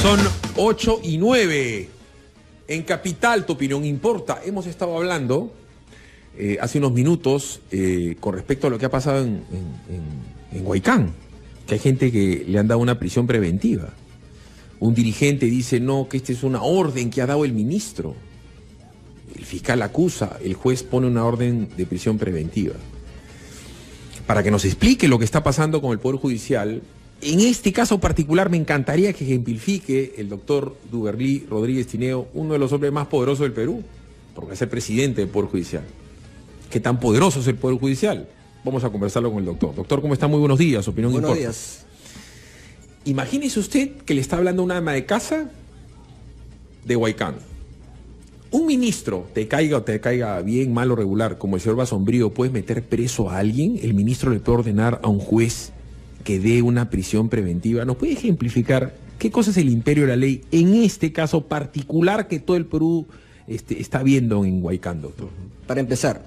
Son 8:09. En Capital, tu opinión importa. Hemos estado hablando hace unos minutos con respecto a lo que ha pasado en Huaycán, que hay gente que le han dado una prisión preventiva. Un dirigente dice, no, que esta es una orden que ha dado el ministro. El fiscal acusa, el juez pone una orden de prisión preventiva. Para que nos explique lo que está pasando con el Poder Judicial, en este caso particular me encantaría que ejemplifique el doctor Duberlí Rodríguez Tineo, uno de los hombres más poderosos del Perú, porque es el presidente del Poder Judicial. ¿Qué tan poderoso es el Poder Judicial? Vamos a conversarlo con el doctor. Doctor, ¿cómo está? Muy buenos días, opinión importa. Buenos días. Imagínese usted que le está hablando una ama de casa de Huaycán. Un ministro, te caiga bien, mal o regular, como el señor Basombrío, ¿puedes meter preso a alguien? El ministro le puede ordenar a un juez que dé una prisión preventiva. ¿Nos puede ejemplificar qué cosa es el imperio de la ley en este caso particular que todo el Perú está viendo en Huaycán, doctor? Para empezar,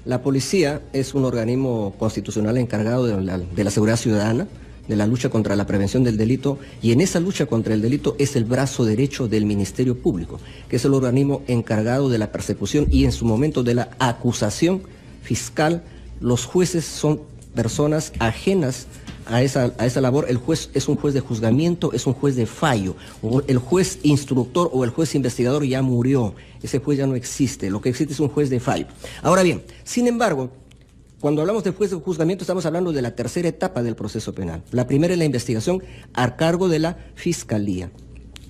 la policía es un organismo constitucional encargado de la seguridad ciudadana, de la lucha contra la prevención del delito, y en esa lucha contra el delito es el brazo derecho del Ministerio Público, que es el organismo encargado de la persecución y en su momento de la acusación fiscal. Los jueces son personas ajenas a esa labor. El juez es un juez de juzgamiento, es un juez de fallo. El juez instructor o el juez investigador ya murió, ese juez ya no existe, lo que existe es un juez de fallo. Ahora bien, sin embargo, cuando hablamos del juez de juzgamiento estamos hablando de la tercera etapa del proceso penal. La primera es la investigación a cargo de la Fiscalía.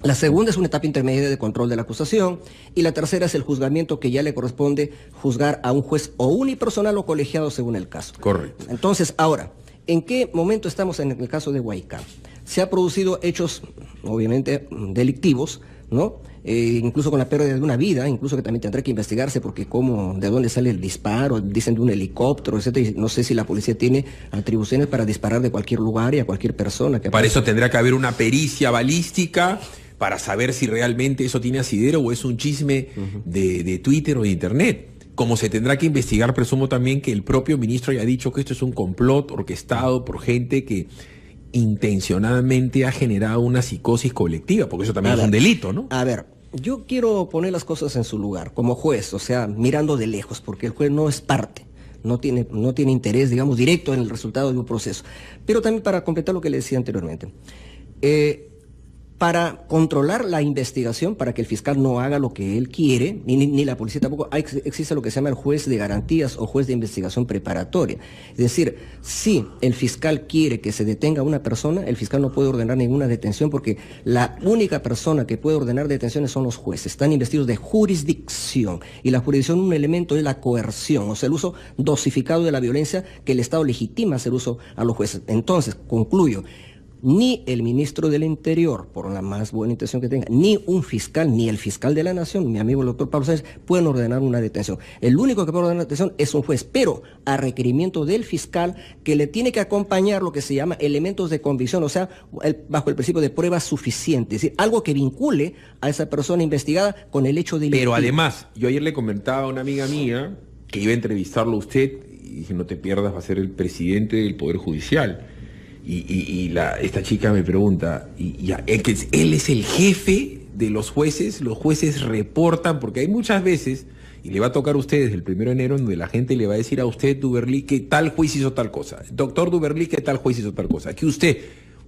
La segunda es una etapa intermedia de control de la acusación y la tercera es el juzgamiento, que ya le corresponde juzgar a un juez o unipersonal o colegiado según el caso. Correcto. Entonces, ahora, ¿en qué momento estamos en el caso de Huaycán? Se han producido hechos, obviamente, delictivos, ¿no? Incluso con la pérdida de una vida, incluso que también tendrá que investigarse porque de dónde sale el disparo, dicen de un helicóptero, etcétera. No sé si la policía tiene atribuciones para disparar de cualquier lugar y a cualquier persona. Para eso tendrá que haber una pericia balística para saber si realmente eso tiene asidero o es un chisme de Twitter o de Internet. Como se tendrá que investigar, presumo también que el propio ministro haya dicho que esto es un complot orquestado por gente que intencionadamente ha generado una psicosis colectiva, porque eso también es un delito, ¿no? A ver, yo quiero poner las cosas en su lugar, como juez, o sea, mirando de lejos, porque el juez no es parte, no tiene interés, digamos, directo en el resultado de un proceso. Pero también para completar lo que le decía anteriormente, para controlar la investigación, para que el fiscal no haga lo que él quiere, ni la policía tampoco, existe lo que se llama el juez de garantías o juez de investigación preparatoria. Es decir, si el fiscal quiere que se detenga a una persona, el fiscal no puede ordenar ninguna detención porque la única persona que puede ordenar detenciones son los jueces. Están investidos de jurisdicción y la jurisdicción, un elemento es la coerción, o sea, el uso dosificado de la violencia que el Estado legitima hacer uso a los jueces. Entonces, concluyo. Ni el ministro del Interior, por la más buena intención que tenga, ni un fiscal, ni el fiscal de la Nación, mi amigo el doctor Pablo Sáenz, pueden ordenar una detención. El único que puede ordenar una detención es un juez, pero a requerimiento del fiscal, que le tiene que acompañar lo que se llama elementos de convicción, o sea, bajo el principio de prueba suficiente, es decir, algo que vincule a esa persona investigada con el hecho delictivo. Pero además, yo ayer le comentaba a una amiga mía que iba a entrevistarlo a usted, y dije, no te pierdas, va a ser el presidente del Poder Judicial. Esta chica me pregunta, él es el jefe de los jueces reportan, porque hay muchas veces, y le va a tocar a ustedes el 1 de enero, donde la gente le va a decir a usted, Duberlí, que tal juez hizo tal cosa, doctor Duberlí, que tal juez hizo tal cosa, que usted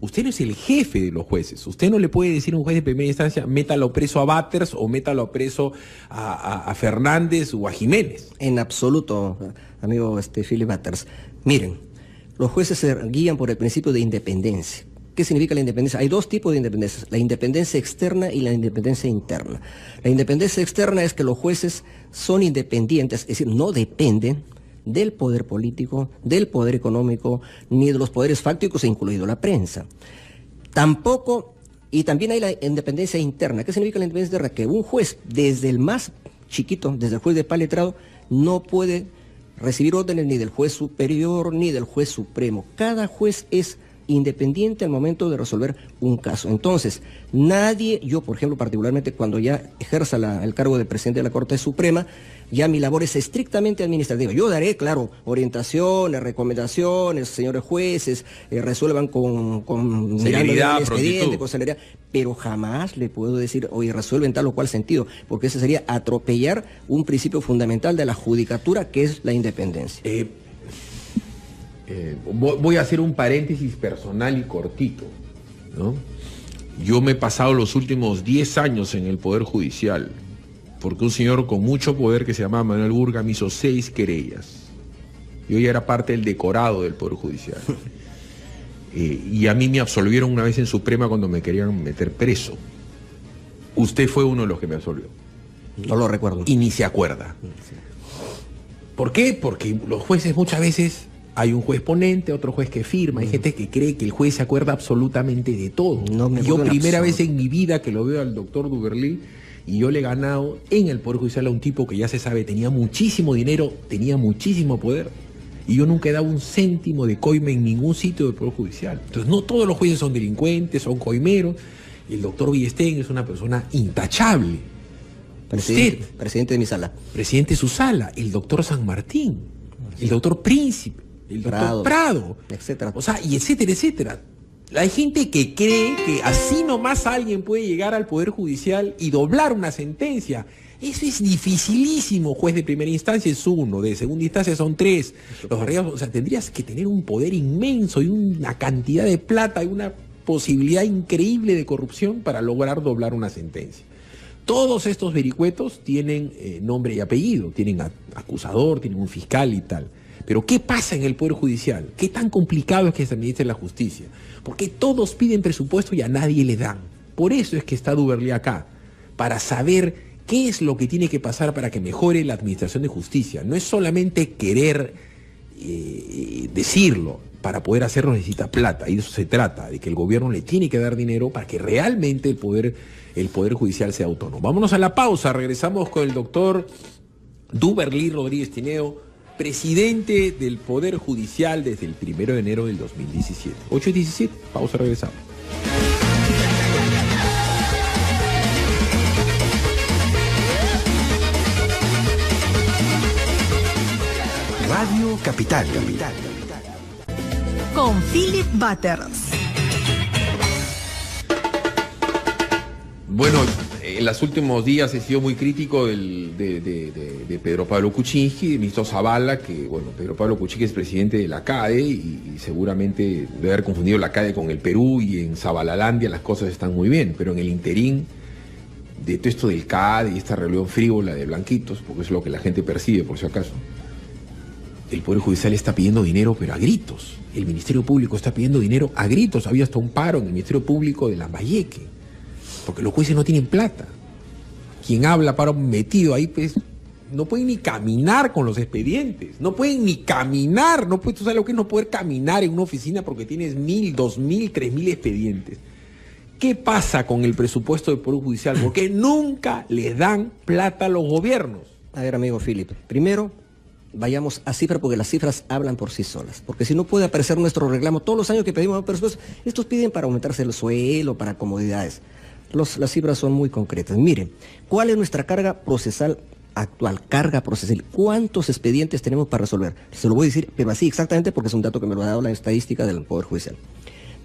no es el jefe de los jueces, usted no le puede decir a un juez de primera instancia, métalo preso a Batters o métalo preso a Fernández o a Jiménez. En absoluto, amigo Philip Batters. Miren, los jueces se guían por el principio de independencia. ¿Qué significa la independencia? Hay dos tipos de independencia, la independencia externa y la independencia interna. La independencia externa es que los jueces son independientes, es decir, no dependen del poder político, del poder económico, ni de los poderes fácticos, incluido la prensa. Tampoco, y también hay la independencia interna. ¿Qué significa la independencia interna? Que un juez, desde el más chiquito, desde el juez de pal letrado, no puede recibir órdenes ni del juez superior ni del juez supremo. Cada juez es independiente al momento de resolver un caso. Entonces, nadie, yo por ejemplo particularmente cuando ya ejerza el cargo de presidente de la Corte Suprema, ya mi labor es estrictamente administrativa. Yo daré, claro, orientaciones, recomendaciones, señores jueces, resuelvan con celeridad, mirando el expediente, con celeridad, pero jamás le puedo decir, oye, resuelven tal o cual sentido, porque ese sería atropellar un principio fundamental de la judicatura, que es la independencia. Voy a hacer un paréntesis personal y cortito, ¿no? Yo me he pasado los últimos 10 años en el Poder Judicial, porque un señor con mucho poder que se llamaba Manuel Burga me hizo 6 querellas. Yo ya era parte del decorado del Poder Judicial. Y a mí me absolvieron una vez en Suprema cuando me querían meter preso. Usted fue uno de los que me absolvió. No lo recuerdo. Y ni se acuerda. ¿Por qué? Porque los jueces muchas veces... Hay un juez ponente, otro juez que firma, hay gente que cree que el juez se acuerda absolutamente de todo. Yo primera vez en mi vida que lo veo al doctor Duberly y yo le he ganado en el Poder Judicial a un tipo que ya se sabe, tenía muchísimo dinero, tenía muchísimo poder y yo nunca he dado un céntimo de coime en ningún sitio del Poder Judicial. Entonces no todos los jueces son delincuentes, son coimeros y el doctor Villestén es una persona intachable. Presidente de mi sala. Presidente de su sala, el doctor San Martín, el doctor Príncipe, el doctor Prado, etcétera. O sea, y etcétera, etcétera. Hay gente que cree que así nomás alguien puede llegar al Poder Judicial y doblar una sentencia. Eso es dificilísimo. Juez de primera instancia es 1, de segunda instancia son 3. O sea, tendrías que tener un poder inmenso y una cantidad de plata y una posibilidad increíble de corrupción para lograr doblar una sentencia. Todos estos vericuetos tienen nombre y apellido, tienen acusador, tienen un fiscal y tal. Pero ¿qué pasa en el Poder Judicial? ¿Qué tan complicado es que se administre la justicia? Porque todos piden presupuesto y a nadie le dan. Por eso es que está Duberly acá, para saber qué es lo que tiene que pasar para que mejore la administración de justicia. No es solamente querer decirlo, para poder hacerlo necesita plata, y de eso se trata, de que el gobierno le tiene que dar dinero para que realmente el Poder Judicial sea autónomo. Vámonos a la pausa, regresamos con el doctor Duberly Rodríguez Tineo, presidente del Poder Judicial desde el 1 de enero del 2017. 8:17, pausa, regresamos. Radio Capital. Con Philip Butters. Bueno, en los últimos días he sido muy crítico de Pedro Pablo Kuczynski, del ministro Zavala, que, bueno, Pedro Pablo Kuczynski es presidente de la CADE y seguramente debe haber confundido la CADE con el Perú, y en Zabalalandia las cosas están muy bien, pero en el interín de todo esto del CADE y esta rebelión frívola de blanquitos, porque es lo que la gente percibe por si acaso, el Poder Judicial está pidiendo dinero, pero a gritos. El Ministerio Público está pidiendo dinero a gritos. Había hasta un paro en el Ministerio Público de Lambayeque, porque los jueces no tienen plata. Quien habla, paro metido ahí, pues, no pueden ni caminar con los expedientes. No pueden ni caminar. No puedes, ¿tú sabes lo que es no poder caminar en una oficina porque tienes 1.000, 2.000, 3.000 expedientes? ¿Qué pasa con el presupuesto del Poder Judicial? Porque nunca les dan plata a los gobiernos. A ver, amigo Philip, primero vayamos a cifras, porque las cifras hablan por sí solas. Porque si no puede aparecer nuestro reclamo todos los años que pedimos presupuesto, estos piden para aumentarse el suelo, para comodidades. Las cifras son muy concretas. Miren, ¿cuál es nuestra carga procesal actual? Carga procesal. ¿Cuántos expedientes tenemos para resolver? Se lo voy a decir, pero así exactamente, porque es un dato que me lo ha dado la estadística del Poder Judicial.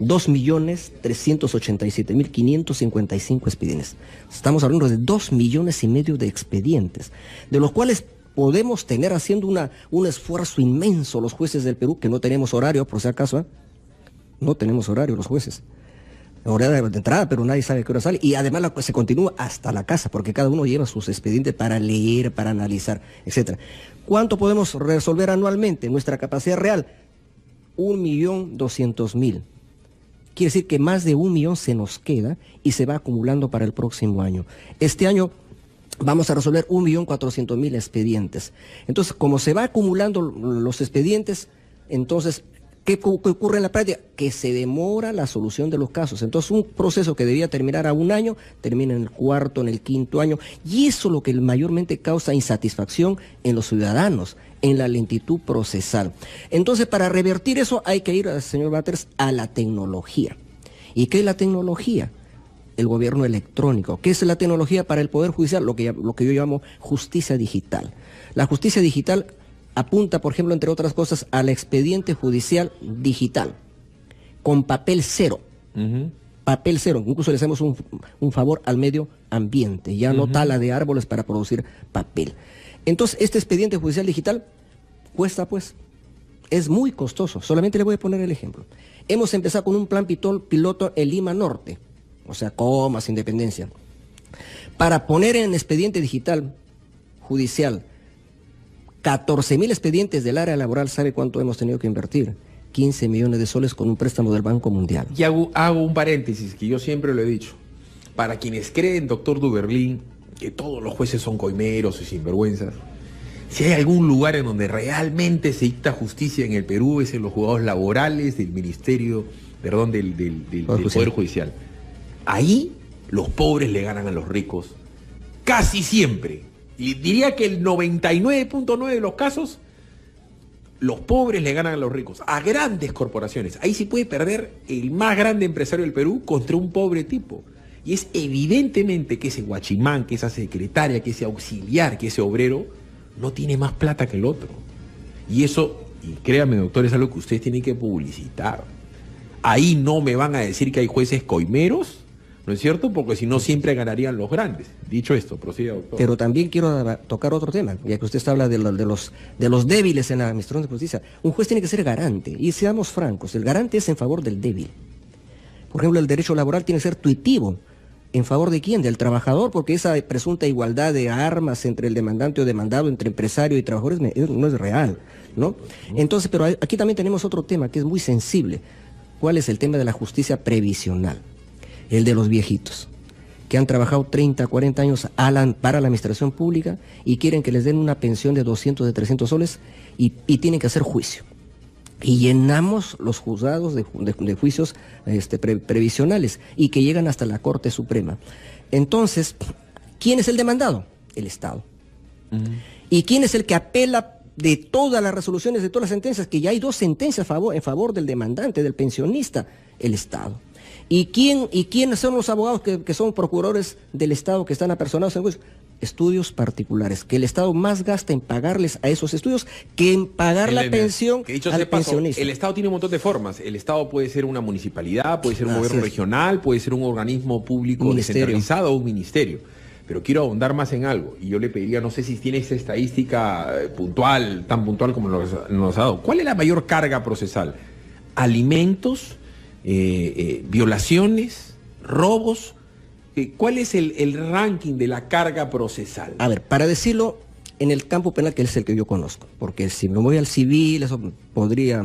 2.387.555 expedientes. Estamos hablando de 2,5 millones de expedientes, de los cuales podemos tener haciendo un esfuerzo inmenso los jueces del Perú, que no tenemos horario, por si acaso, no tenemos horario los jueces. Horario de entrada, pero nadie sabe qué hora sale, y además se continúa hasta la casa, porque cada uno lleva sus expedientes para leer, para analizar, etcétera. ¿Cuánto podemos resolver anualmente? Nuestra capacidad real, 1.200.000. Quiere decir que más de 1 millón se nos queda y se va acumulando para el próximo año. Este año vamos a resolver 1.400.000 expedientes. Entonces, como se va acumulando los expedientes, entonces ¿Qué ocurre en la práctica? Que se demora la solución de los casos. Entonces, un proceso que debía terminar a 1 año, termina en el 4.º, en el 5.º año. Y eso es lo que mayormente causa insatisfacción en los ciudadanos, en la lentitud procesal. Entonces, para revertir eso hay que ir, señor Batters, a la tecnología. ¿Y qué es la tecnología? El gobierno electrónico. ¿Qué es la tecnología para el Poder Judicial? Lo que yo llamo justicia digital. La justicia digital apunta, por ejemplo, entre otras cosas, al expediente judicial digital, con papel cero. Papel cero. Incluso le hacemos un favor al medio ambiente, ya no tala de árboles para producir papel. Entonces, este expediente judicial digital cuesta, pues, es muy costoso. Solamente le voy a poner el ejemplo. Hemos empezado con un plan piloto en Lima Norte, o sea, Comas, Independencia, para poner en expediente digital judicial 14.000 expedientes del área laboral. ¿Sabe cuánto hemos tenido que invertir? 15 millones de soles con un préstamo del Banco Mundial. Y hago un paréntesis, que yo siempre lo he dicho. Para quienes creen, doctor Duberlín, que todos los jueces son coimeros y sinvergüenzas, si hay algún lugar en donde realmente se dicta justicia en el Perú, es en los juzgados laborales del Ministerio, perdón, del Poder Judicial. Ahí los pobres le ganan a los ricos, casi siempre. Y diría que el 99.9 de los casos, los pobres le ganan a los ricos, a grandes corporaciones. Ahí sí puede perder el más grande empresario del Perú contra un pobre tipo. Y es evidentemente que ese guachimán, que esa secretaria, que ese auxiliar, que ese obrero, no tiene más plata que el otro. Y eso, y créame, doctor, es algo que ustedes tienen que publicitar. Ahí no me van a decir que hay jueces coimeros, ¿no es cierto? Porque si no, siempre ganarían los grandes. Dicho esto, prosiga, doctor. Pero también quiero tocar otro tema, ya que usted habla de los débiles en la administración de justicia. Un juez tiene que ser garante, y seamos francos, el garante es en favor del débil. Por ejemplo, el derecho laboral tiene que ser tuitivo. ¿En favor de quién? Del trabajador, porque esa presunta igualdad de armas entre el demandante o demandado, entre empresario y trabajadores, no es real, ¿no? Entonces, pero aquí también tenemos otro tema que es muy sensible. ¿Cuál es el tema de la justicia previsional? El de los viejitos, que han trabajado 30, 40 años para la administración pública y quieren que les den una pensión de 200, de 300 soles y tienen que hacer juicio. Y llenamos los juzgados de juicios previsionales y que llegan hasta la Corte Suprema. Entonces, ¿quién es el demandado? El Estado. ¿Y quién es el que apela de todas las resoluciones, de todas las sentencias? Que ya hay 2 sentencias en favor del demandante, del pensionista. El Estado. ¿Y quiénes son los abogados que son procuradores del Estado que están apersonados en juicio? Estudios particulares, que el Estado más gasta en pagarles a esos estudios que en pagar la pensión al pensionista. El Estado tiene un montón de formas. El Estado puede ser una municipalidad, puede ser un gobierno regional, puede ser un organismo público descentralizado o un ministerio. Pero quiero ahondar más en algo, y yo le pediría, no sé si tiene esa estadística puntual, tan puntual como nos ha dado. ¿Cuál es la mayor carga procesal? ¿Alimentos? ¿Violaciones? ¿Robos? ¿Cuál es el ranking de la carga procesal? A ver, para decirlo en el campo penal, que es el que yo conozco, porque si me voy al civil, eso podría,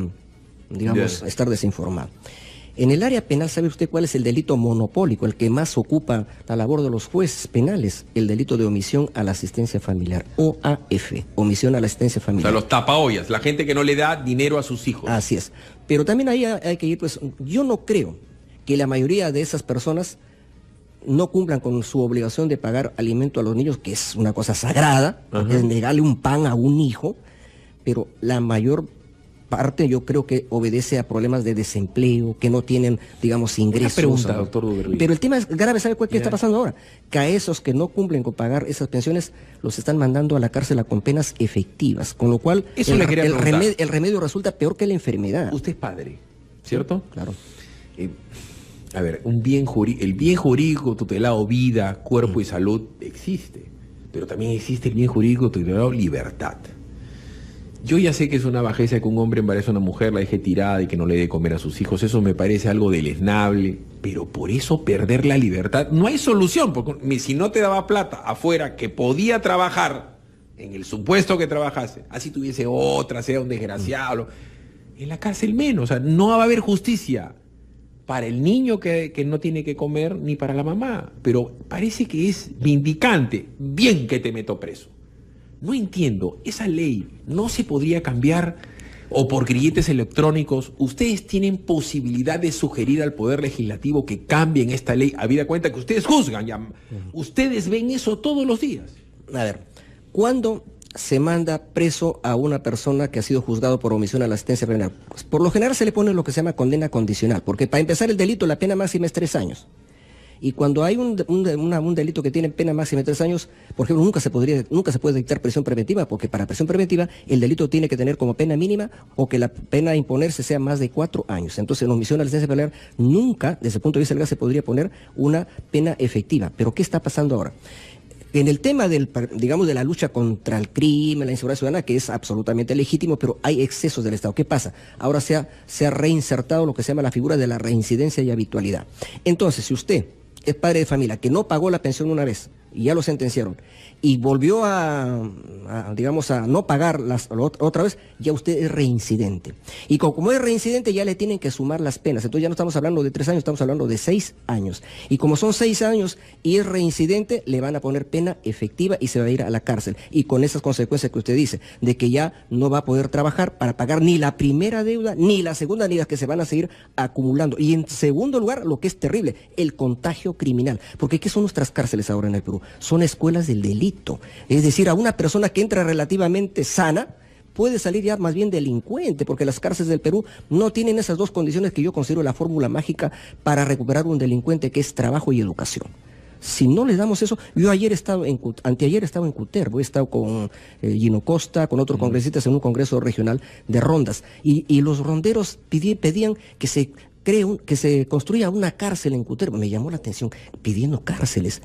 digamos, estar desinformado. En el área penal, ¿sabe usted cuál es el delito monopólico, el que más ocupa la labor de los jueces penales? El delito de omisión a la asistencia familiar, OAF, omisión a la asistencia familiar. O sea, los tapaollas, la gente que no le da dinero a sus hijos. Así es. Pero también ahí hay que ir, pues, yo no creo que la mayoría de esas personas no cumplan con su obligación de pagar alimento a los niños, que es una cosa sagrada, es negarle un pan a un hijo, pero la mayor parte yo creo que obedece a problemas de desempleo, que no tienen, digamos, ingresos. Una pregunta, doctor Duberlín. Pero el tema es grave, ¿sabe qué está pasando ahora? Que a esos que no cumplen con pagar esas pensiones, los están mandando a la cárcel con penas efectivas, con lo cual el remedio resulta peor que la enfermedad. Usted es padre, ¿cierto? Claro. A ver, el bien jurídico tutelado vida, cuerpo y salud existe, pero también existe el bien jurídico tutelado libertad. Yo ya sé que es una bajeza que un hombre embarace a una mujer, la deje tirada y que no le dé comer a sus hijos, eso me parece algo deleznable, pero por eso perder la libertad no hay solución, porque si no te daba plata afuera que podía trabajar, en el supuesto que trabajase, así tuviese otra, sea un desgraciado, en la cárcel menos, o sea, no va a haber justicia para el niño que no tiene que comer, ni para la mamá. Pero parece que es vindicante. Bien que te meto preso. No entiendo, esa ley no se podría cambiar o por grilletes electrónicos, ustedes tienen posibilidad de sugerir al Poder Legislativo que cambien esta ley, habida cuenta que ustedes juzgan, ya, ustedes ven eso todos los días. A ver, ¿cuándo se manda preso a una persona que ha sido juzgado por omisión a la asistencia penal? Pues por lo general se le pone lo que se llama condena condicional, porque para empezar el delito la pena máxima es 3 años. Y cuando hay un delito que tiene pena máxima de 3 años, por ejemplo, nunca se puede dictar prisión preventiva, porque para prisión preventiva el delito tiene que tener como pena mínima o que la pena a imponerse sea más de 4 años. Entonces, en omisión a la asistencia penal nunca, desde el punto de vista legal, se podría poner una pena efectiva. Pero ¿qué está pasando ahora? En el tema de la lucha contra el crimen, la inseguridad ciudadana, que es absolutamente legítimo, pero hay excesos del Estado. ¿Qué pasa? Ahora se ha reinsertado lo que se llama la figura de la reincidencia y habitualidad. Entonces, si usted es padre de familia que no pagó la pensión una vez y ya lo sentenciaron y volvió a no pagar otra vez, ya usted es reincidente. Y como es reincidente ya le tienen que sumar las penas. Entonces ya no estamos hablando de 3 años, estamos hablando de 6 años. Y como son 6 años y es reincidente, le van a poner pena efectiva y se va a ir a la cárcel. Y con esas consecuencias que usted dice, de que ya no va a poder trabajar para pagar ni la primera deuda, ni la segunda, ni las que se van a seguir acumulando. Y en segundo lugar, lo que es terrible, el contagio criminal. Porque ¿qué son nuestras cárceles ahora en el Perú? Son escuelas del delito. Es decir, a una persona que entra relativamente sana puede salir ya más bien delincuente, porque las cárceles del Perú no tienen esas dos condiciones que yo considero la fórmula mágica para recuperar un delincuente, que es trabajo y educación. Si no les damos eso, yo anteayer he estado en Cutervo, he estado con Gino Costa, con otros congresistas en un congreso regional de rondas, y los ronderos pedían que se construya una cárcel en Cutervo. Me llamó la atención, pidiendo cárceles.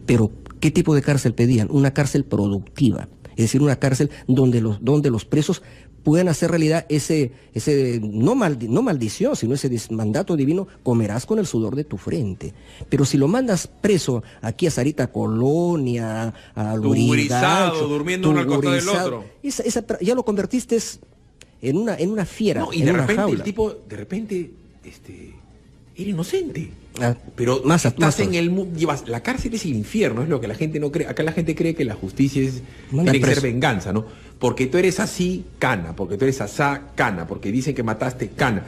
Pero, ¿qué tipo de cárcel pedían? Una cárcel productiva, es decir, una cárcel donde los presos puedan hacer realidad no maldición, sino ese mandato divino: comerás con el sudor de tu frente. Pero si lo mandas preso aquí a Sarita Colonia, a Lurigancho, durmiendo uno al costado del otro, ya lo convertiste en una fiera, no, y de repente el tipo, era inocente. Pero la cárcel es el infierno, es lo que la gente no cree. Acá la gente cree que la justicia tiene que ser venganza, ¿no? Porque tú eres así, cana, porque tú eres asá, cana, porque dicen que mataste, cana.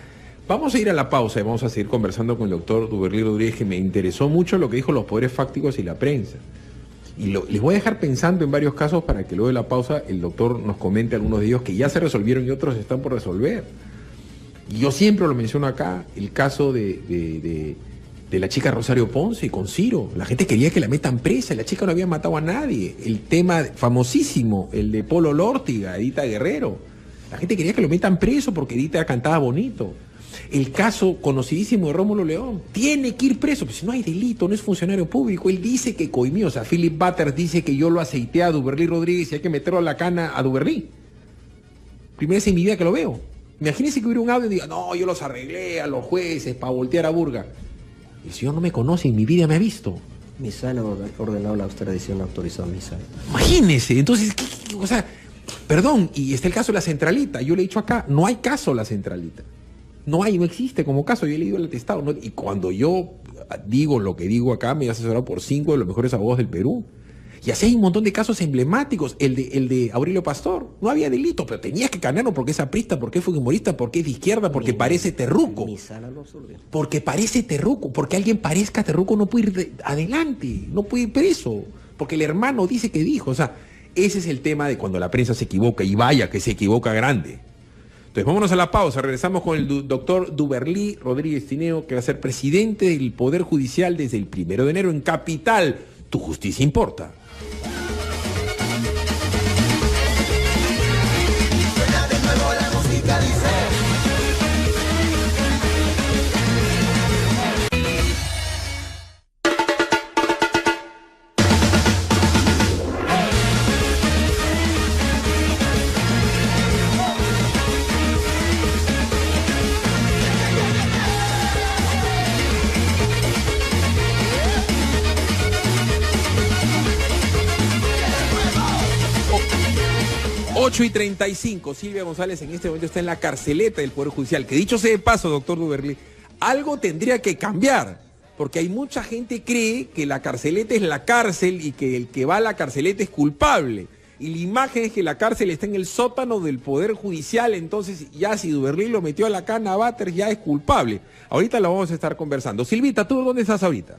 Vamos a ir a la pausa y vamos a seguir conversando con el doctor Duberly Rodríguez, que me interesó mucho lo que dijo los poderes fácticos y la prensa. Y les voy a dejar pensando en varios casos para que luego de la pausa el doctor nos comente algunos de ellos que ya se resolvieron y otros están por resolver. Y yo siempre lo menciono acá, el caso de la chica Rosario Ponce con Ciro. La gente quería que la metan presa, la chica no había matado a nadie. El tema famosísimo, el de Polo Lórtiga, Edita Guerrero. La gente quería que lo metan preso porque Edita cantaba bonito. El caso conocidísimo de Rómulo León, tiene que ir preso, pues si no hay delito, no es funcionario público. Él dice que coimió, o sea, Philip Butters dice que yo lo aceité a Duberly Rodríguez y hay que meterlo a la cana a Duberly. Primera vez en mi vida que lo veo. Imagínense que hubiera un audio y diga, no, yo los arreglé a los jueces para voltear a Burga. El señor no me conoce, en mi vida me ha visto. Mi sala ha ordenado la extradición, no autorizó a mi sala. Imagínense, entonces, o sea, perdón, y está el caso de la centralita. Yo le he dicho acá, no hay caso la centralita. No existe como caso, yo he leído el atestado. ¿No? Y cuando yo digo lo que digo acá, me he asesorado por 5 de los mejores abogados del Perú. Y así hay un montón de casos emblemáticos. El de Aurelio Pastor, no había delito, pero tenías que ganarlo porque es aprista, porque es fujimorista, porque es de izquierda, porque parece terruco. Porque parece terruco, porque alguien parezca terruco no puede ir adelante, no puede ir preso, porque el hermano dice que dijo. O sea, ese es el tema de cuando la prensa se equivoca, y vaya que se equivoca grande. Entonces vámonos a la pausa, regresamos con el doctor Duberly Rodríguez Tineo, que va a ser presidente del Poder Judicial desde el 1 de enero en Capital. Tu justicia importa. Suena de nuevo la música, dice. 8:35, Silvia González en este momento está en la carceleta del Poder Judicial, que dicho sea de paso, doctor Duberly, algo tendría que cambiar, porque hay mucha gente que cree que la carceleta es la cárcel y que el que va a la carceleta es culpable. y la imagen es que la cárcel está en el sótano del Poder Judicial, entonces ya si Duberly lo metió a la cana a Batters ya es culpable. Ahorita lo vamos a estar conversando. Silvita, ¿tú dónde estás ahorita?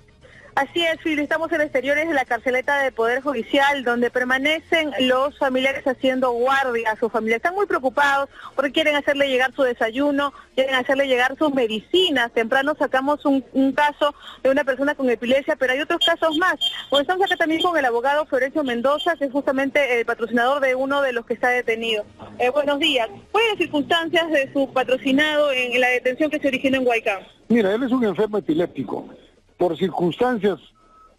Así es, Phil, estamos en exteriores de la carceleta del Poder Judicial, donde permanecen los familiares haciendo guardia a su familia. Están muy preocupados porque quieren hacerle llegar su desayuno, quieren hacerle llegar sus medicinas. Temprano sacamos un caso de una persona con epilepsia, pero hay otros casos más. Pues estamos acá también con el abogado Florencio Mendoza, que es justamente el patrocinador de uno de los que está detenido. Buenos días. ¿Cuáles son las circunstancias de su patrocinado en la detención que se originó en Huaycán? Mira, él es un enfermo epiléptico. Por circunstancias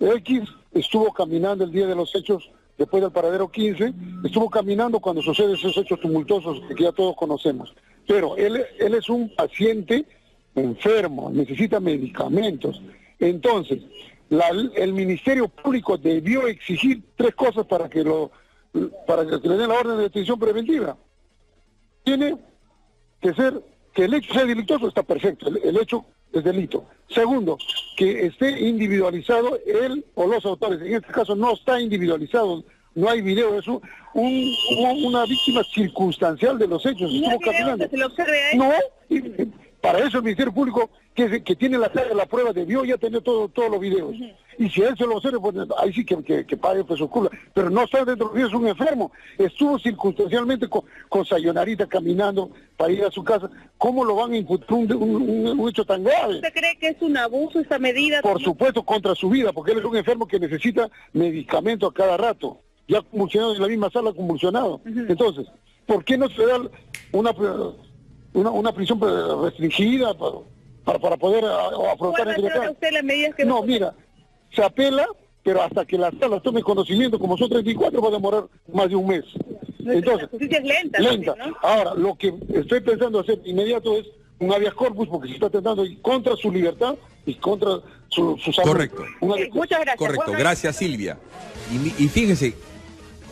X, estuvo caminando el día de los hechos, después del paradero 15, estuvo caminando cuando suceden esos hechos tumultuosos que ya todos conocemos. Pero él es un paciente enfermo, necesita medicamentos. Entonces, el Ministerio Público debió exigir 3 cosas para que le den la orden de detención preventiva. Tiene que ser, que el hecho sea delictuoso, está perfecto, el hecho es delito. Segundo, que esté individualizado él o los autores. En este caso no está individualizado, no hay video, es una víctima circunstancial de los hechos. ¿No hay video que se lo observe a él? No, para eso el Ministerio Público, que tiene la prueba, debió ya tener todos los videos. Y si él se lo observa, pues ahí sí que pague pues su culpa. Pero no está dentro de los videos, es un enfermo. Estuvo circunstancialmente con Sayonarita caminando para ir a su casa. ¿Cómo lo van a imputar un hecho tan grave? ¿Usted cree que es un abuso esta medida? Por supuesto, contra su vida, porque él es un enfermo que necesita medicamento a cada rato. Ya convulsionado en la misma sala, convulsionado. Entonces, ¿por qué no se da una prisión restringida para poder afrontar el ¿Cuál va a usted las medidas que No, mira, se apela, pero hasta que la sala tome conocimiento, como son 34, va a demorar más de un mes. Entonces, la justicia es lenta. Lenta. ¿No? Ahora, lo que estoy pensando hacer inmediato es un habeas corpus, porque se está tratando contra su libertad y contra su salud. Correcto. Muchas gracias. Correcto, Bueno, gracias Silvia. Y fíjense,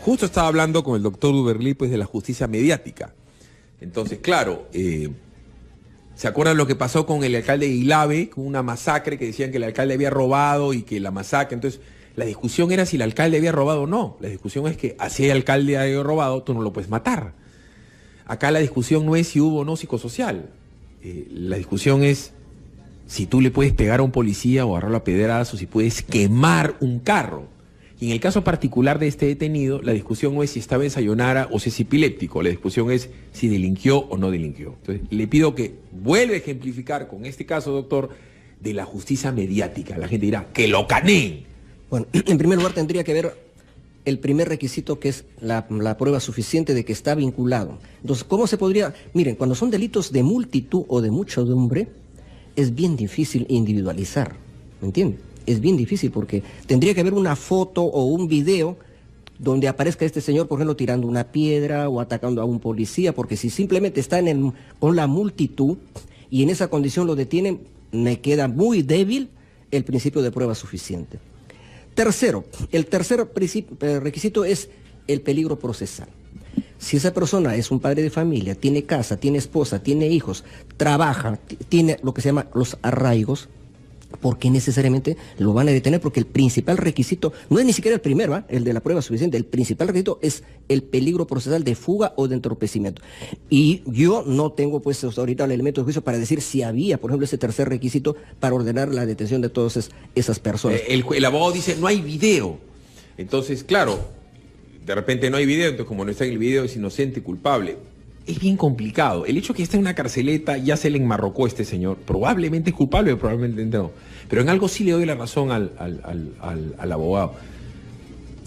justo estaba hablando con el doctor Duberly pues de la justicia mediática. Entonces, claro, ¿se acuerdan lo que pasó con el alcalde de Ilave? Con una masacre que decían que el alcalde había robado y que la masacre. Entonces, la discusión era si el alcalde había robado o no. La discusión es que así el alcalde haya robado, tú no lo puedes matar. Acá la discusión no es si hubo o no psicosocial. La discusión es si tú le puedes pegar a un policía o agarrarlo a pedrazos, si puedes quemar un carro. Y en el caso particular de este detenido, la discusión no es si estaba en Sayonara o si es epiléptico, la discusión es si delinquió o no delinquió. Entonces, le pido que vuelva a ejemplificar con este caso, doctor, de la justicia mediática. La gente dirá, ¡que lo caneen! Bueno, en primer lugar tendría que ver el primer requisito, que es la prueba suficiente de que está vinculado. Entonces, ¿cómo se podría...? Miren, cuando son delitos de multitud o de muchedumbre, es bien difícil individualizar, ¿me entienden? Es bien difícil porque tendría que haber una foto o un video donde aparezca este señor, por ejemplo, tirando una piedra o atacando a un policía, porque si simplemente está con la multitud y en esa condición lo detienen, me queda muy débil el principio de prueba suficiente. Tercero, el tercer requisito es el peligro procesal. Si esa persona es un padre de familia, tiene casa, tiene esposa, tiene hijos, trabaja, tiene lo que se llama los arraigos, ¿por qué necesariamente lo van a detener? Porque el principal requisito, no es ni siquiera el primero, el de la prueba suficiente, el principal requisito es el peligro procesal de fuga o de entorpecimiento. Y yo no tengo pues ahorita el elemento de juicio para decir si había, por ejemplo, ese tercer requisito para ordenar la detención de todas esas personas. El abogado dice, no hay video. Entonces, claro, de repente no hay video, entonces como no está en el video es inocente, culpable. Es bien complicado. El hecho que está en una carceleta, ya se le enmarrocó a este señor. Probablemente es culpable, probablemente no. Pero en algo sí le doy la razón al abogado.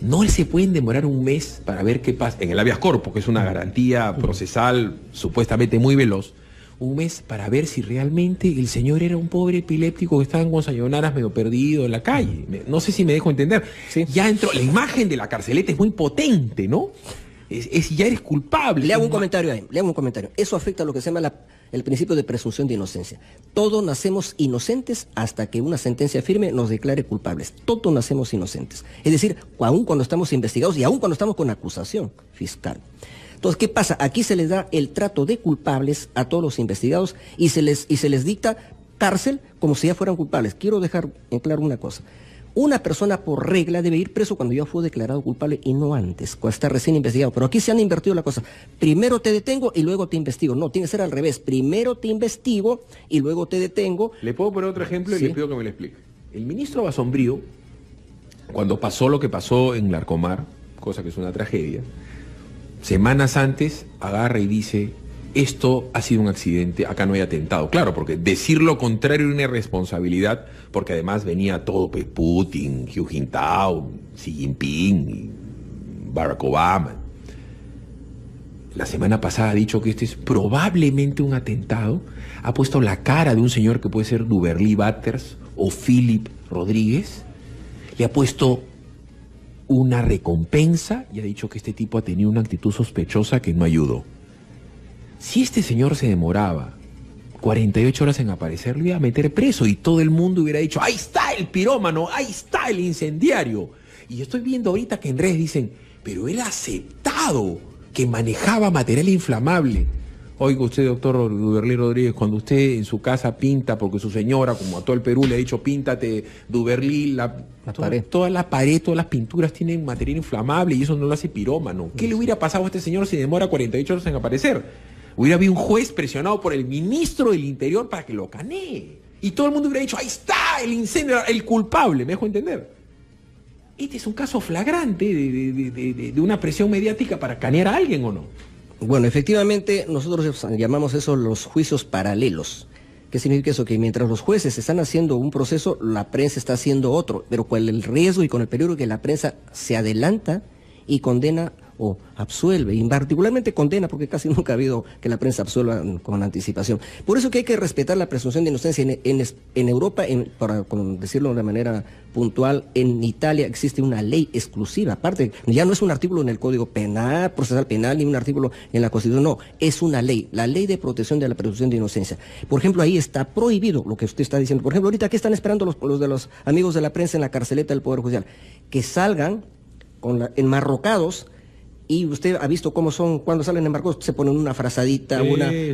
No se pueden demorar un mes para ver qué pasa. En el habeas corpus, que es una garantía procesal supuestamente muy veloz. Un mes para ver si realmente el señor era un pobre epiléptico que estaba con sayonaras medio perdido en la calle. No sé si me dejo entender. Sí. Ya entró. La imagen de la carceleta es muy potente, ¿no? Ya eres culpable. Le hago un comentario ahí, le hago un comentario. Eso afecta a lo que se llama el principio de presunción de inocencia. Todos nacemos inocentes hasta que una sentencia firme nos declare culpables. Todos nacemos inocentes. Es decir, aún cuando estamos investigados y aún cuando estamos con acusación fiscal. Entonces, ¿qué pasa? Aquí se les da el trato de culpables a todos los investigados y se les dicta cárcel como si ya fueran culpables. Quiero dejar en claro una cosa. Una persona por regla debe ir preso cuando ya fue declarado culpable y no antes, cuando está recién investigado. Pero aquí se han invertido la cosa. Primero te detengo y luego te investigo. No, tiene que ser al revés. Primero te investigo y luego te detengo. ¿Le puedo poner otro ejemplo y Sí. le pido que me lo explique? El ministro Basombrío, cuando pasó lo que pasó en Larcomar, cosa que es una tragedia, semanas antes agarra y dice, esto ha sido un accidente, acá no hay atentado. Claro, porque decir lo contrario era una irresponsabilidad, porque además venía todo, pues, Putin, Hu Jintao, Xi Jinping, Barack Obama. La semana pasada ha dicho que este es probablemente un atentado, ha puesto la cara de un señor que puede ser Duberly Batters o Philip Rodríguez, le ha puesto una recompensa y ha dicho que este tipo ha tenido una actitud sospechosa que no ayudó. Si este señor se demoraba 48 horas en aparecer, lo iba a meter preso y todo el mundo hubiera dicho, ahí está el pirómano, ahí está el incendiario. Y yo estoy viendo ahorita que en redes dicen, pero él ha aceptado que manejaba material inflamable. Oiga usted, doctor Duberly Rodríguez, cuando usted en su casa pinta, porque su señora, como a todo el Perú, le ha dicho, píntate, Duberly, pared. toda la pared, todas las pinturas tienen material inflamable y eso no lo hace pirómano. ¿Qué le hubiera pasado a este señor si demora 48 horas en aparecer? Hubiera habido un juez presionado por el ministro del Interior para que lo canee. Y todo el mundo hubiera dicho, ahí está el incendio, el culpable, ¿me dejo entender? Este es un caso flagrante de una presión mediática para canear a alguien, ¿o no? Bueno, efectivamente, nosotros llamamos eso los juicios paralelos. ¿Qué significa eso? Que mientras los jueces están haciendo un proceso, la prensa está haciendo otro, pero con el riesgo y con el peligro que la prensa se adelanta y condena o absuelve, y particularmente condena, porque casi nunca ha habido que la prensa absuelva con anticipación. Por eso que hay que respetar la presunción de inocencia. En Europa, para decirlo de una manera puntual, en Italia existe una ley exclusiva, aparte, ya no es un artículo en el Código Penal, Procesal Penal, ni un artículo en la Constitución, no, es una ley, la ley de protección de la presunción de inocencia. Por ejemplo, ahí está prohibido lo que usted está diciendo. Por ejemplo, ahorita, ¿qué están esperando los de los amigos de la prensa en la carceleta del Poder Judicial? Que salgan enmarrocados. Y usted ha visto cómo son, cuando salen enmarcados, se ponen una frazadita,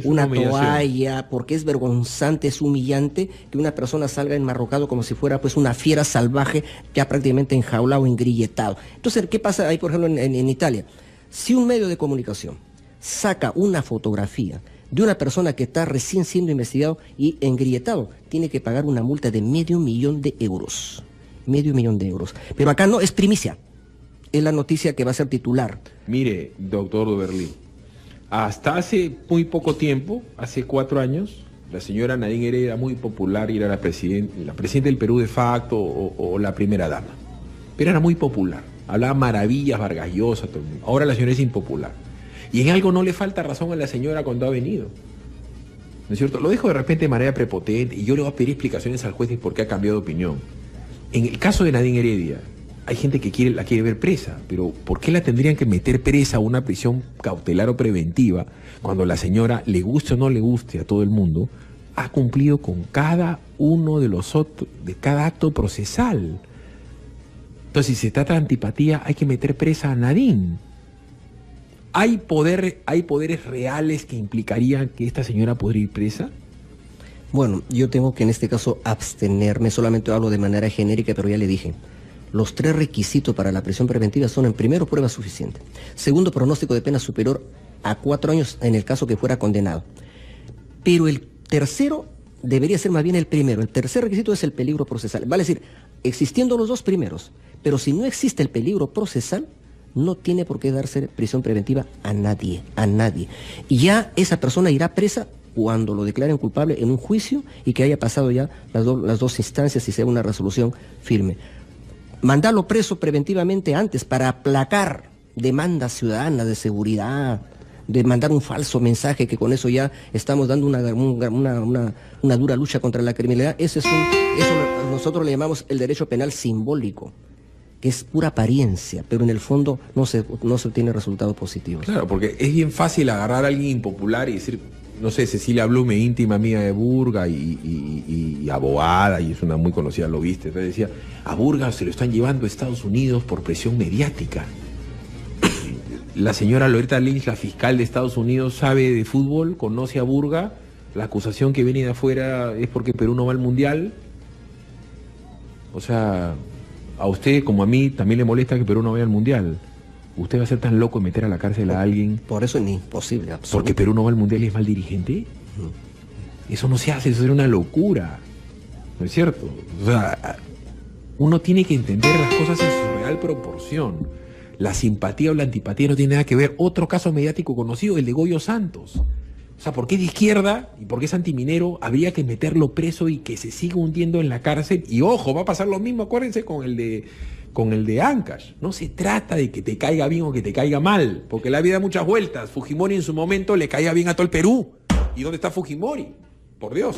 una toalla, porque es vergonzante, es humillante que una persona salga enmarrocado como si fuera pues una fiera salvaje, ya prácticamente enjaulado, engrilletado. Entonces, ¿qué pasa ahí, por ejemplo, en Italia? Si un medio de comunicación saca una fotografía de una persona que está recién siendo investigado y engrilletado, tiene que pagar una multa de €500,000. €500,000. Pero acá no, es primicia. Es la noticia que va a ser titular. Mire, doctor Duberly, hasta hace muy poco tiempo, hace 4 años, la señora Nadine Heredia era muy popular y era la presidenta del Perú de facto o la primera dama. Pero era muy popular, hablaba maravillas, Vargas Llosa, todo el mundo. Ahora la señora es impopular. Y en algo no le falta razón a la señora cuando ha venido. ¿No es cierto? Lo dejo de repente de manera prepotente y yo le voy a pedir explicaciones al juez de por qué ha cambiado de opinión. En el caso de Nadine Heredia, hay gente que la quiere ver presa, pero ¿por qué la tendrían que meter presa a una prisión cautelar o preventiva cuando la señora, le guste o no le guste a todo el mundo, ha cumplido con cada uno de cada acto procesal? Entonces, si se trata de antipatía, hay que meter presa a Nadine. ¿Hay poderes reales que implicarían que esta señora podría ir presa? Bueno, yo tengo que en este caso abstenerme, solamente hablo de manera genérica, pero ya le dije. Los 3 requisitos para la prisión preventiva son, en primero, prueba suficiente. Segundo, pronóstico de pena superior a 4 años en el caso que fuera condenado. Pero el tercero debería ser más bien el primero. El tercer requisito es el peligro procesal. Vale decir, existiendo los 2 primeros, pero si no existe el peligro procesal, no tiene por qué darse prisión preventiva a nadie. Y ya esa persona irá presa cuando lo declaren culpable en un juicio y que haya pasado ya las dos instancias y sea una resolución firme. Mandarlo preso preventivamente antes para aplacar demandas ciudadanas de seguridad, de mandar un falso mensaje que con eso ya estamos dando una dura lucha contra la criminalidad. Eso nosotros le llamamos el derecho penal simbólico, que es pura apariencia, pero en el fondo no se obtiene resultados positivos. Claro, porque es bien fácil agarrar a alguien impopular y decir, no sé, Cecilia Blume, íntima amiga de Burga y abogada, y es una muy conocida lobista. Entonces decía, a Burga se lo están llevando a Estados Unidos por presión mediática. La señora Loretta Lynch, la fiscal de Estados Unidos, sabe de fútbol, conoce a Burga, la acusación que viene de afuera es porque Perú no va al Mundial. O sea, a usted como a mí también le molesta que Perú no vaya al Mundial. ¿Usted va a ser tan loco de meter a la cárcel a alguien? Por eso es imposible, absolutamente. ¿Porque Perú no va al Mundial y es mal dirigente? Eso no se hace, eso es una locura. ¿No es cierto? O sea, uno tiene que entender las cosas en su real proporción. La simpatía o la antipatía no tiene nada que ver. Otro caso mediático conocido, el de Goyo Santos. O sea, ¿por qué de izquierda y por qué es antiminero habría que meterlo preso y que se siga hundiendo en la cárcel? Y ojo, va a pasar lo mismo, acuérdense, con el de Ancash. No se trata de que te caiga bien o que te caiga mal, porque la vida da muchas vueltas. Fujimori en su momento le caía bien a todo el Perú. ¿Y dónde está Fujimori? Por Dios.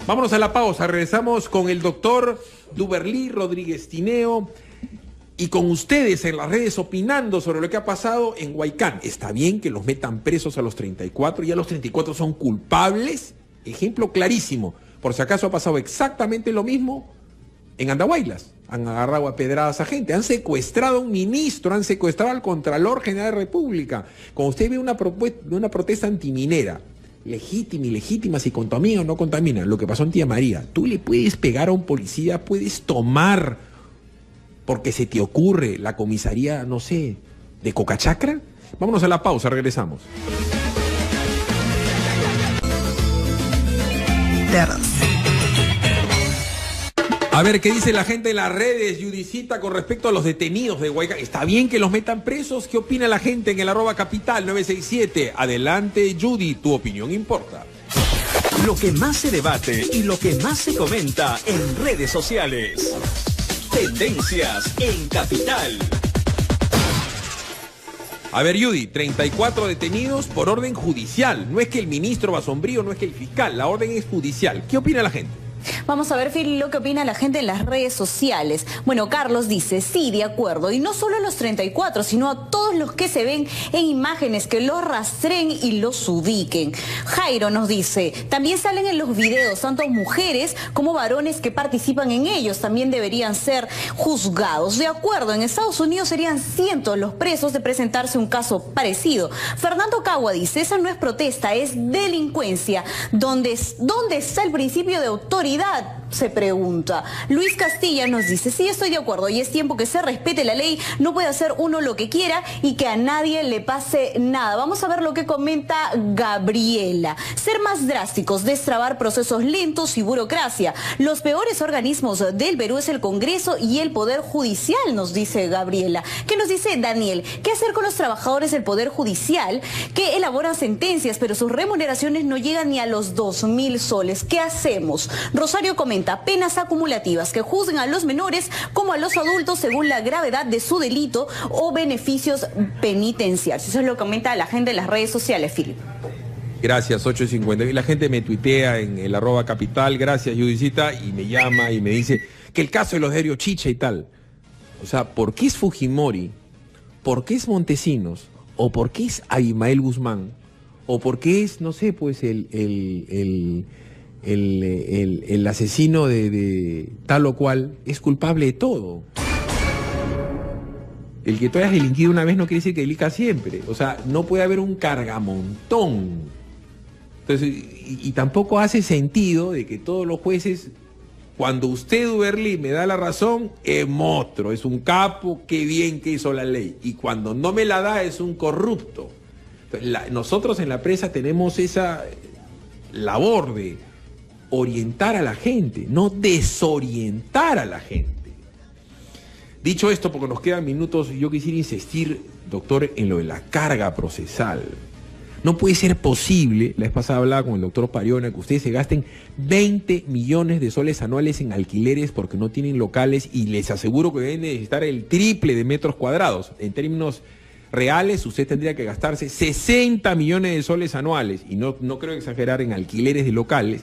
Vámonos a la pausa. Regresamos con el doctor Duberly Rodríguez Tineo y con ustedes en las redes opinando sobre lo que ha pasado en Huaycán. ¿Está bien que los metan presos a los 34? ¿Ya los 34 son culpables? Ejemplo clarísimo. Por si acaso ha pasado exactamente lo mismo en Andahuaylas. Han agarrado a pedradas a gente, han secuestrado a un ministro, han secuestrado al Contralor General de la República. Cuando usted ve una protesta antiminera, legítima, ilegítima, si contamina o no contamina, lo que pasó en Tía María, tú le puedes pegar a un policía, puedes tomar, porque se te ocurre, la comisaría, no sé, de Cocachacra. Vámonos a la pausa, regresamos. A ver, ¿qué dice la gente en las redes, Judicita, con respecto a los detenidos de Huaycán? ¿Está bien que los metan presos? ¿Qué opina la gente en el @capital 967? Adelante, Judy, tu opinión importa. Lo que más se debate y lo que más se comenta en redes sociales. Tendencias en Capital. A ver, Judy, 34 detenidos por orden judicial. No es que el ministro va sombrío, no es que el fiscal, la orden es judicial. ¿Qué opina la gente? Vamos a ver, Phil, lo que opina la gente en las redes sociales. Bueno, Carlos dice, sí, de acuerdo, y no solo a los 34, sino a todos los que se ven en imágenes, que los rastreen y los ubiquen. Jairo nos dice, también salen en los videos, tanto mujeres como varones que participan en ellos, también deberían ser juzgados. De acuerdo, en Estados Unidos serían cientos los presos de presentarse un caso parecido. Fernando Cagua dice, esa no es protesta, es delincuencia. ¿Dónde está el principio de autoridad? Se pregunta. Luis Castilla nos dice, sí, estoy de acuerdo y es tiempo que se respete la ley, no puede hacer uno lo que quiera y que a nadie le pase nada. Vamos a ver lo que comenta Gabriela. Ser más drásticos, destrabar procesos lentos y burocracia. Los peores organismos del Perú es el Congreso y el Poder Judicial, nos dice Gabriela. ¿Qué nos dice Daniel? ¿Qué hacer con los trabajadores del Poder Judicial que elaboran sentencias, pero sus remuneraciones no llegan ni a los 2.000 soles? ¿Qué hacemos? Rosario comenta, penas acumulativas que juzguen a los menores como a los adultos según la gravedad de su delito o beneficios penitenciarios. Eso es lo que comenta la gente en las redes sociales, Philip. Gracias, 8:50. Y la gente me tuitea en el @capital, gracias, Judicita, y me llama y me dice que el caso de los de Chicha y tal. O sea, ¿por qué es Fujimori? ¿Por qué es Montesinos? ¿O por qué es Abimael Guzmán? ¿O por qué es, no sé, pues el asesino de tal o cual es culpable de todo? El que tú hayas delinquido una vez no quiere decir que delinca siempre. O sea, no puede haber un cargamontón. Entonces, y tampoco hace sentido de que todos los jueces, cuando usted, Duberly, me da la razón, es monstruo, es un capo, qué bien que hizo la ley. Y cuando no me la da, es un corrupto. Entonces, nosotros en la prensa tenemos esa labor de orientar a la gente, no desorientar a la gente. Dicho esto, porque nos quedan minutos, yo quisiera insistir, doctor, en lo de la carga procesal. No puede ser posible, la vez pasada hablaba con el doctor Pariona, que ustedes se gasten 20 millones de soles anuales en alquileres porque no tienen locales y les aseguro que deben necesitar el triple de metros cuadrados. En términos reales, usted tendría que gastarse 60 millones de soles anuales, y no creo exagerar, en alquileres de locales.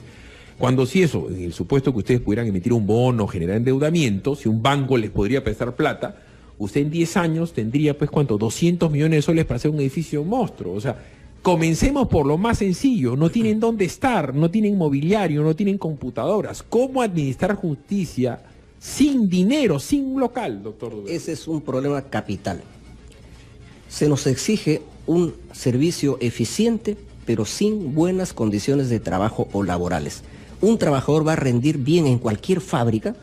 Cuando si eso, en el supuesto que ustedes pudieran emitir un bono, generar endeudamiento, si un banco les podría prestar plata, usted en 10 años tendría, pues, ¿cuánto? 200 millones de soles para hacer un edificio monstruo. O sea, comencemos por lo más sencillo. No tienen dónde estar, no tienen mobiliario, no tienen computadoras. ¿Cómo administrar justicia sin dinero, sin un local, doctor? Ese es un problema capital. Se nos exige un servicio eficiente, pero sin buenas condiciones de trabajo o laborales. Un trabajador va a rendir bien en cualquier fábrica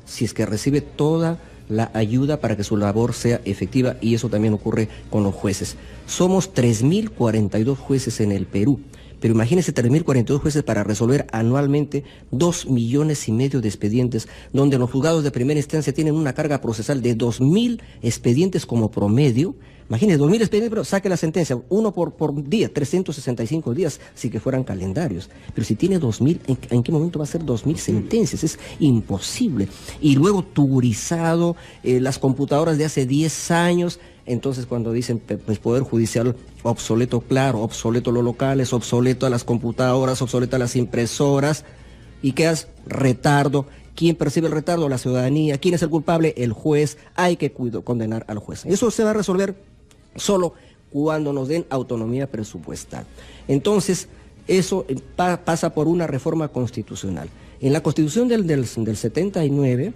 si es que recibe toda la ayuda para que su labor sea efectiva, y eso también ocurre con los jueces. Somos 3.042 jueces en el Perú, pero imagínense 3.042 jueces para resolver anualmente 2,5 millones de expedientes, donde los juzgados de primera instancia tienen una carga procesal de 2.000 expedientes como promedio. Imagínense, 2.000 expedientes, pero saque la sentencia, uno por día, 365 días, si que fueran calendarios. Pero si tiene 2.000, ¿en qué momento va a ser 2.000 sentencias? Es imposible. Y luego tugurizado, las computadoras de hace 10 años, entonces cuando dicen, pues, Poder Judicial obsoleto, claro, obsoleto los locales, obsoleto a las computadoras, obsoleto a las impresoras, ¿y qué hace? Retardo. ¿Quién percibe el retardo? La ciudadanía. ¿Quién es el culpable? El juez. Hay que condenar al juez. Eso se va a resolver solo cuando nos den autonomía presupuestal. Entonces, eso pasa por una reforma constitucional. En la Constitución del 79,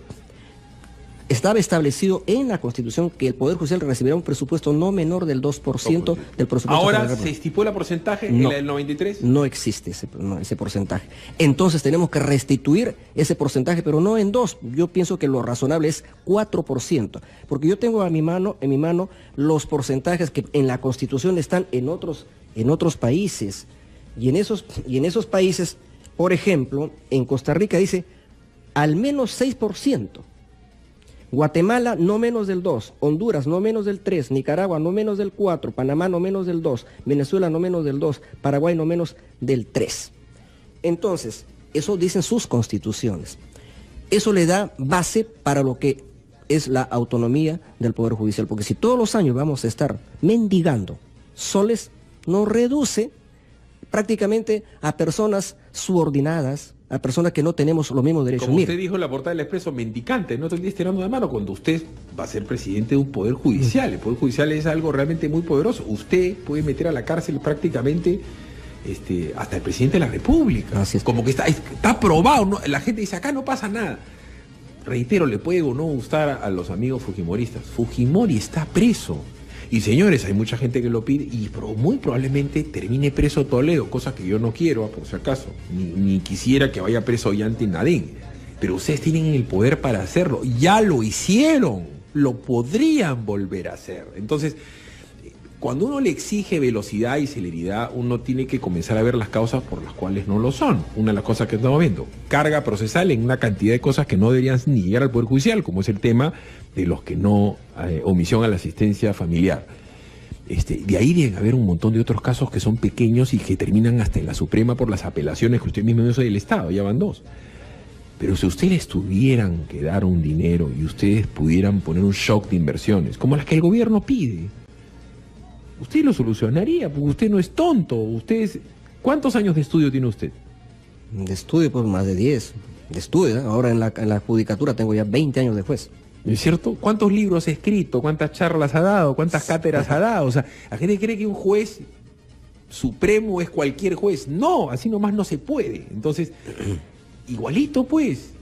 estaba establecido en la Constitución que el Poder Judicial recibirá un presupuesto no menor del 2% del presupuesto. ¿Ahora se estipula porcentaje en la del 93? No existe ese porcentaje. Entonces tenemos que restituir ese porcentaje, pero no en 2. Yo pienso que lo razonable es 4%, porque yo tengo en mi mano los porcentajes que en la Constitución están en otros países. Y en esos países, por ejemplo, en Costa Rica dice al menos 6%. Guatemala no menos del 2, Honduras no menos del 3, Nicaragua no menos del 4, Panamá no menos del 2, Venezuela no menos del 2, Paraguay no menos del 3. Entonces, eso dicen sus constituciones. Eso le da base para lo que es la autonomía del Poder Judicial, porque si todos los años vamos a estar mendigando soles, nos reduce prácticamente a personas subordinadas, a personas que no tenemos los mismos derechos. Como usted dijo en la portada del Expreso, mendicante, no estoy estirando la mano cuando usted va a ser presidente de un Poder Judicial. El Poder Judicial es algo realmente muy poderoso. Usted puede meter a la cárcel prácticamente hasta el presidente de la República. Así es. Como que está aprobado, ¿no? La gente dice, acá no pasa nada. Reitero, le puede o no gustar a los amigos fujimoristas. Fujimori está preso. Y señores, hay mucha gente que lo pide y muy probablemente termine preso Toledo, cosa que yo no quiero, por si acaso, ni quisiera que vaya preso Ollanta y Nadén. Pero ustedes tienen el poder para hacerlo, ya lo hicieron, lo podrían volver a hacer. Entonces, cuando uno le exige velocidad y celeridad, uno tiene que comenzar a ver las causas por las cuales no lo son. Una de las cosas que estamos viendo, carga procesal en una cantidad de cosas que no deberían ni llegar al Poder Judicial, como es el tema de los que no, omisión a la asistencia familiar. De ahí deben haber un montón de otros casos que son pequeños y que terminan hasta en la Suprema por las apelaciones que usted mismo hizo del Estado, ya van 2. Pero si ustedes tuvieran que dar un dinero y ustedes pudieran poner un shock de inversiones, como las que el gobierno pide, usted lo solucionaría, porque usted no es tonto. ¿Cuántos años de estudio tiene usted? De estudio, pues más de 10. De estudio, ¿eh? Ahora en la judicatura tengo ya 20 años de juez. ¿No es cierto? ¿Cuántos libros ha escrito? ¿Cuántas charlas ha dado? ¿Cuántas cátedras ha dado? O sea, la gente cree que un juez supremo es cualquier juez. No, así nomás no se puede. Entonces, igualito pues,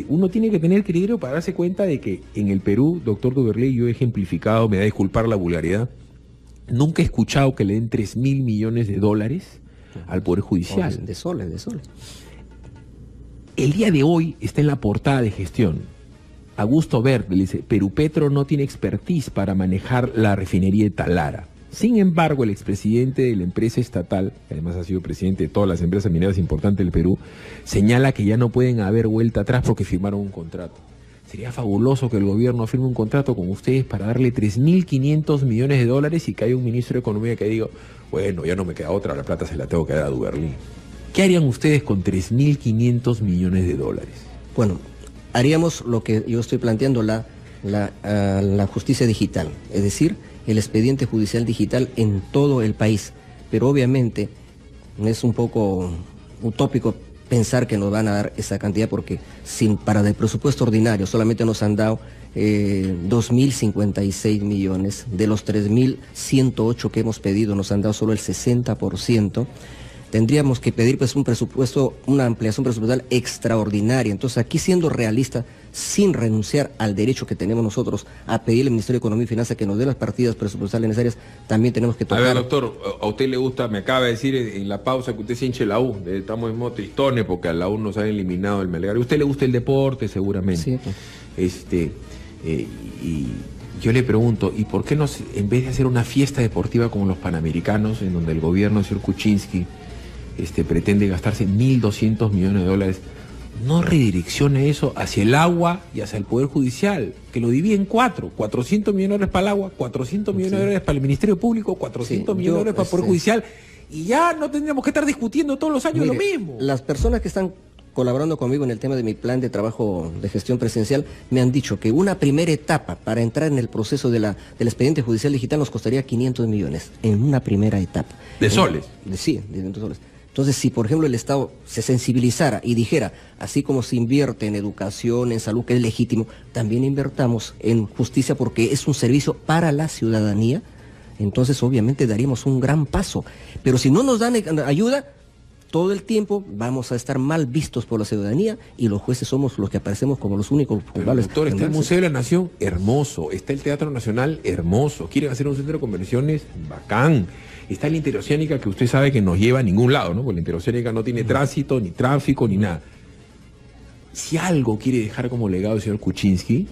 uno tiene que tener criterio para darse cuenta de que en el Perú, doctor Duverley, yo he ejemplificado, me da a disculpar la vulgaridad, nunca he escuchado que le den 3.000 millones de dólares al Poder Judicial. De soles. El día de hoy está en la portada de Gestión. Augusto Verde le dice, Perupetro no tiene expertise para manejar la refinería de Talara. Sin embargo, el expresidente de la empresa estatal, que además ha sido presidente de todas las empresas mineras importantes del Perú, señala que ya no pueden haber vuelta atrás porque firmaron un contrato. Sería fabuloso que el gobierno firme un contrato con ustedes para darle 3.500 millones de dólares y que haya un ministro de Economía que diga, bueno, ya no me queda otra, la plata se la tengo que dar a Duverley. ¿Qué harían ustedes con 3.500 millones de dólares? Bueno, haríamos lo que yo estoy planteando, la justicia digital, es decir, el expediente judicial digital en todo el país. Pero obviamente es un poco utópico pensar que nos van a dar esa cantidad, porque para el presupuesto ordinario solamente nos han dado 2.056 millones, de los 3.108 que hemos pedido nos han dado solo el 60%. Tendríamos que pedir pues un presupuesto, una ampliación presupuestal extraordinaria. Entonces aquí, siendo realista, sin renunciar al derecho que tenemos nosotros a pedirle al Ministerio de Economía y Finanzas que nos dé las partidas presupuestales necesarias, también tenemos que tocar. A ver, doctor, a usted le gusta, me acaba de decir en la pausa que usted se hinche la U, estamos en modo tristones porque a la U nos han eliminado el Melgar. A usted le gusta el deporte seguramente. Sí, pues. Y yo le pregunto, ¿y por qué no, en vez de hacer una fiesta deportiva como los Panamericanos, en donde el gobierno del señor Kuczynski pretende gastarse 1.200 millones de dólares, no redirecciona eso hacia el agua y hacia el Poder Judicial, que lo divide en 400 millones de dólares para el agua, 400 millones de dólares para el Ministerio Público, 400 millones de dólares para el Poder Judicial, y ya no tendríamos que estar discutiendo todos los años lo mismo. Las personas que están colaborando conmigo en el tema de mi plan de trabajo de gestión presidencial me han dicho que una primera etapa para entrar en el proceso del expediente judicial digital nos costaría 500 millones, en una primera etapa. ¿De soles? Sí, de soles. Entonces, si por ejemplo el Estado se sensibilizara y dijera, así como se invierte en educación, en salud, que es legítimo, también invertamos en justicia porque es un servicio para la ciudadanía, entonces obviamente daríamos un gran paso. Pero si no nos dan ayuda, todo el tiempo vamos a estar mal vistos por la ciudadanía y los jueces somos los que aparecemos como los únicos culpables. Doctor, está el Museo de la Nación, hermoso. Está el Teatro Nacional, hermoso. Quieren hacer un centro de convenciones, bacán. Está la interoceánica, que usted sabe que no lleva a ningún lado, ¿no? Porque la interoceánica no tiene tránsito, ni tráfico, ni nada. Si algo quiere dejar como legado el señor Kuczynski,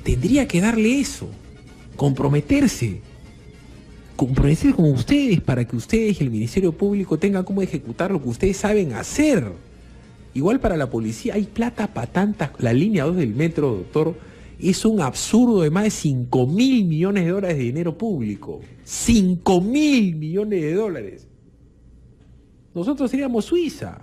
tendría que darle eso. Comprometerse con ustedes, para que ustedes y el Ministerio Público tengan cómo ejecutar lo que ustedes saben hacer. Igual para la policía, hay plata para tantas. La línea 2 del metro, doctor, es un absurdo de más de 5.000 millones de dólares de dinero público. 5.000 millones de dólares. Nosotros seríamos Suiza.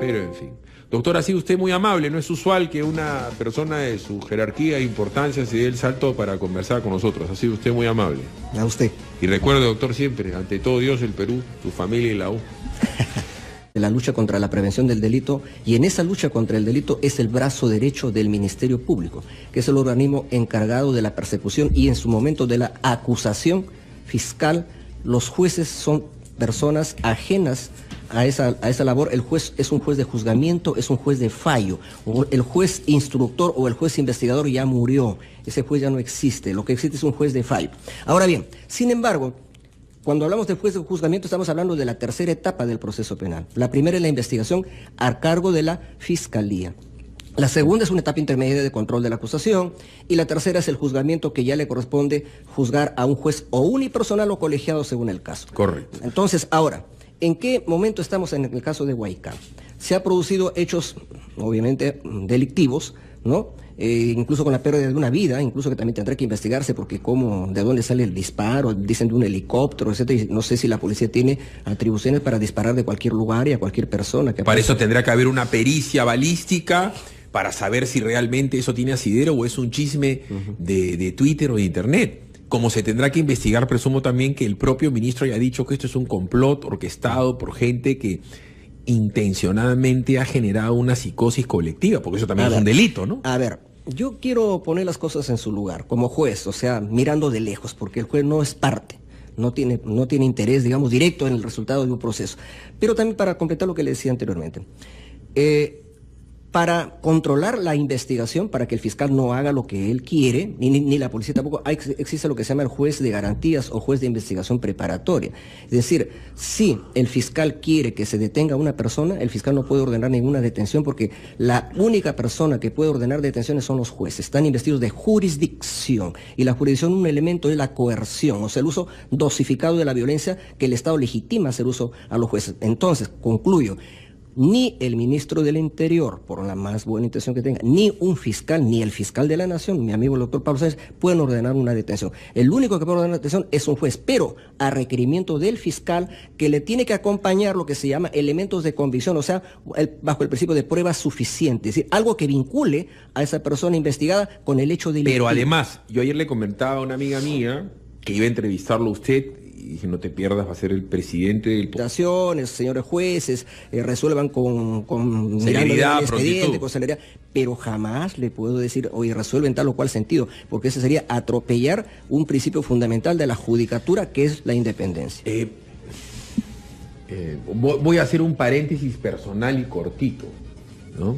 Pero en fin. Doctor, ha sido usted muy amable. No es usual que una persona de su jerarquía e importancia se dé el salto para conversar con nosotros. Ha sido usted muy amable. A usted. Y recuerde, doctor, siempre, ante todo Dios, el Perú, su familia y la U. De la lucha contra la prevención del delito, y en esa lucha contra el delito es el brazo derecho del Ministerio Público, que es el organismo encargado de la persecución y en su momento de la acusación fiscal. Los jueces son personas ajenas a esa labor. El juez es un juez de juzgamiento, es un juez de fallo. El juez instructor o el juez investigador ya murió, ese juez ya no existe, lo que existe es un juez de fallo. Ahora bien, sin embargo, cuando hablamos del juez de juzgamiento estamos hablando de la tercera etapa del proceso penal. La primera es la investigación a cargo de la Fiscalía. La segunda es una etapa intermedia de control de la acusación y la tercera es el juzgamiento, que ya le corresponde juzgar a un juez o unipersonal o colegiado según el caso. Correcto. Entonces, ahora, ¿en qué momento estamos en el caso de Huaycán? Se han producido hechos, obviamente, delictivos, ¿no? Incluso con la pérdida de una vida, incluso que también tendrá que investigarse, porque de dónde sale el disparo, dicen de un helicóptero, etcétera. Y no sé si la policía tiene atribuciones para disparar de cualquier lugar y a cualquier persona. Para eso tendrá que haber una pericia balística para saber si realmente eso tiene asidero o es un chisme de Twitter o de Internet. Como se tendrá que investigar, presumo también que el propio ministro haya dicho que esto es un complot orquestado por gente que intencionadamente ha generado una psicosis colectiva, porque eso también es un delito, ¿no? A ver, yo quiero poner las cosas en su lugar, como juez, o sea, mirando de lejos, porque el juez no es parte, no tiene interés, digamos, directo en el resultado de un proceso. Pero también para completar lo que le decía anteriormente, para controlar la investigación, para que el fiscal no haga lo que él quiere, ni la policía tampoco, existe lo que se llama el juez de garantías o juez de investigación preparatoria. Es decir, si el fiscal quiere que se detenga a una persona, el fiscal no puede ordenar ninguna detención, porque la única persona que puede ordenar detenciones son los jueces. Están investidos de jurisdicción, y la jurisdicción, un elemento es la coerción, o sea, el uso dosificado de la violencia que el Estado legitima hacer uso a los jueces. Entonces, concluyo, ni el ministro del Interior, por la más buena intención que tenga, ni un fiscal, ni el fiscal de la Nación, mi amigo el doctor Pablo Sáenz, pueden ordenar una detención. El único que puede ordenar una detención es un juez, pero a requerimiento del fiscal, que le tiene que acompañar lo que se llama elementos de convicción, o sea, bajo el principio de prueba suficiente, es decir, algo que vincule a esa persona investigada con el hecho delictivo. Pero además, yo ayer le comentaba a una amiga mía que iba a entrevistarlo a usted, y dije, no te pierdas, va a ser el presidente del... Señores jueces, resuelvan con celeridad, prontitud, con celeridad, pero jamás le puedo decir, oye, resuelven tal o cual sentido, porque ese sería atropellar un principio fundamental de la judicatura, que es la independencia. Voy a hacer un paréntesis personal y cortito, ¿no?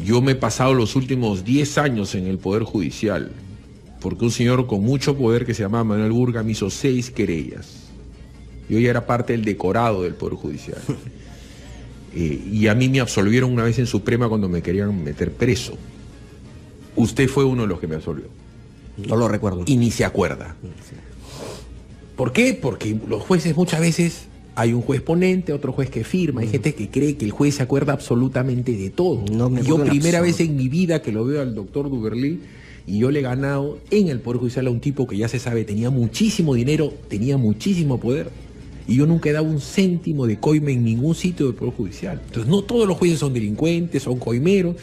Yo me he pasado los últimos 10 años en el Poder Judicial, porque un señor con mucho poder que se llamaba Manuel Burga me hizo 6 querellas. Yo ya era parte del decorado del Poder Judicial. Y a mí me absolvieron una vez en Suprema cuando me querían meter preso. Usted fue uno de los que me absolvió. No lo recuerdo. Y ni se acuerda. ¿Por qué? Porque los jueces muchas veces hay un juez ponente, otro juez que firma, hay gente que cree que el juez se acuerda absolutamente de todo. No me Yo acuerdo en primera vez absoluto. en mi vida que lo veo al doctor Duberly y yo le he ganado en el Poder Judicial a un tipo que ya se sabe, tenía muchísimo dinero, tenía muchísimo poder. Y yo nunca he dado un céntimo de coime en ningún sitio del Poder Judicial. Entonces no todos los jueces son delincuentes, son coimeros.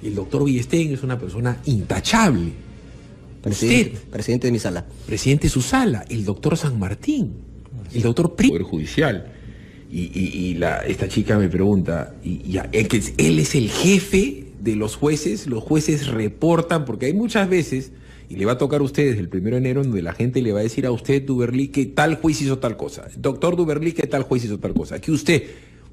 Y el doctor Villestén es una persona intachable. Presidente de mi sala. Presidente de su sala, el doctor San Martín, el doctor Poder Judicial. Y esta chica me pregunta, él es el jefe de los jueces reportan, porque hay muchas veces, y le va a tocar a ustedes el 1 de enero, donde la gente le va a decir a usted, Duberly, que tal juez hizo tal cosa. Doctor Duberly, que tal juez hizo tal cosa. Que usted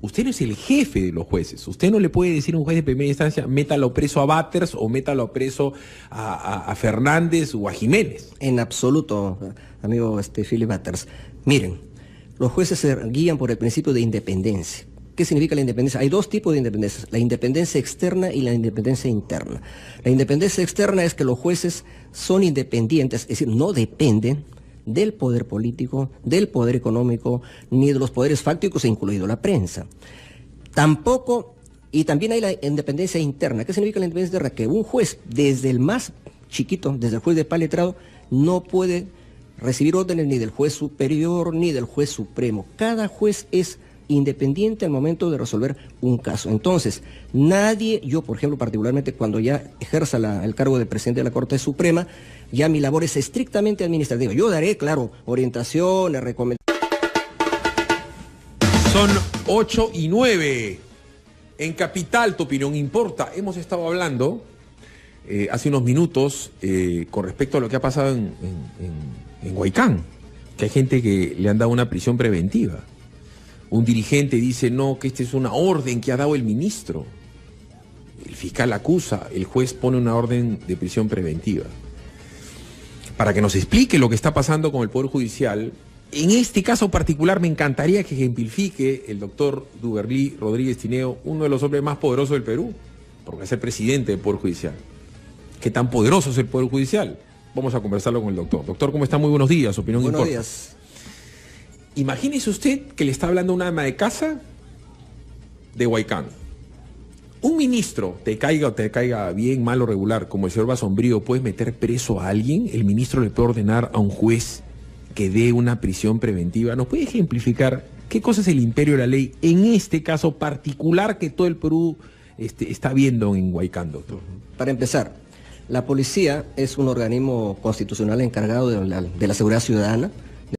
no es el jefe de los jueces. Usted no le puede decir a un juez de primera instancia, métalo preso a Batters o métalo preso a Fernández o a Jiménez. En absoluto, amigo Philip Batters. Miren, los jueces se guían por el principio de independencia. ¿Qué significa la independencia? Hay dos tipos de independencia, la independencia externa y la independencia interna. La independencia externa es que los jueces son independientes, es decir, no dependen del poder político, del poder económico, ni de los poderes fácticos, incluido la prensa. Tampoco, y también hay la independencia interna. ¿Qué significa la independencia interna? Que un juez, desde el más chiquito, desde el juez de pal letrado, no puede recibir órdenes ni del juez superior ni del juez supremo. Cada juez es independiente al momento de resolver un caso. Entonces, nadie, yo por ejemplo particularmente cuando ya ejerza el cargo de presidente de la Corte Suprema, ya mi labor es estrictamente administrativa. Yo daré, claro, orientaciones, recomendaciones. Son 8:09. En Capital, tu opinión importa. Hemos estado hablando hace unos minutos con respecto a lo que ha pasado en Huaycán, que hay gente que le han dado una prisión preventiva. Un dirigente dice, no, que esta es una orden que ha dado el ministro. El fiscal acusa, el juez pone una orden de prisión preventiva. Para que nos explique lo que está pasando con el Poder Judicial, en este caso particular me encantaría que ejemplifique el doctor Duberly Rodríguez Tineo, uno de los hombres más poderosos del Perú, porque es el presidente del Poder Judicial. ¿Qué tan poderoso es el Poder Judicial? Vamos a conversarlo con el doctor. Doctor, ¿cómo está? Muy buenos días, opinión importa. Buenos días. Imagínese usted que le está hablando una ama de casa de Huaycán. Un ministro, te caiga bien, mal o regular, como el señor Basombrío, ¿puedes meter preso a alguien? El ministro le puede ordenar a un juez que dé una prisión preventiva. ¿Nos puede ejemplificar qué cosa es el imperio de la ley en este caso particular que todo el Perú está viendo en Huaycán, doctor? Para empezar, la policía es un organismo constitucional encargado de la seguridad ciudadana.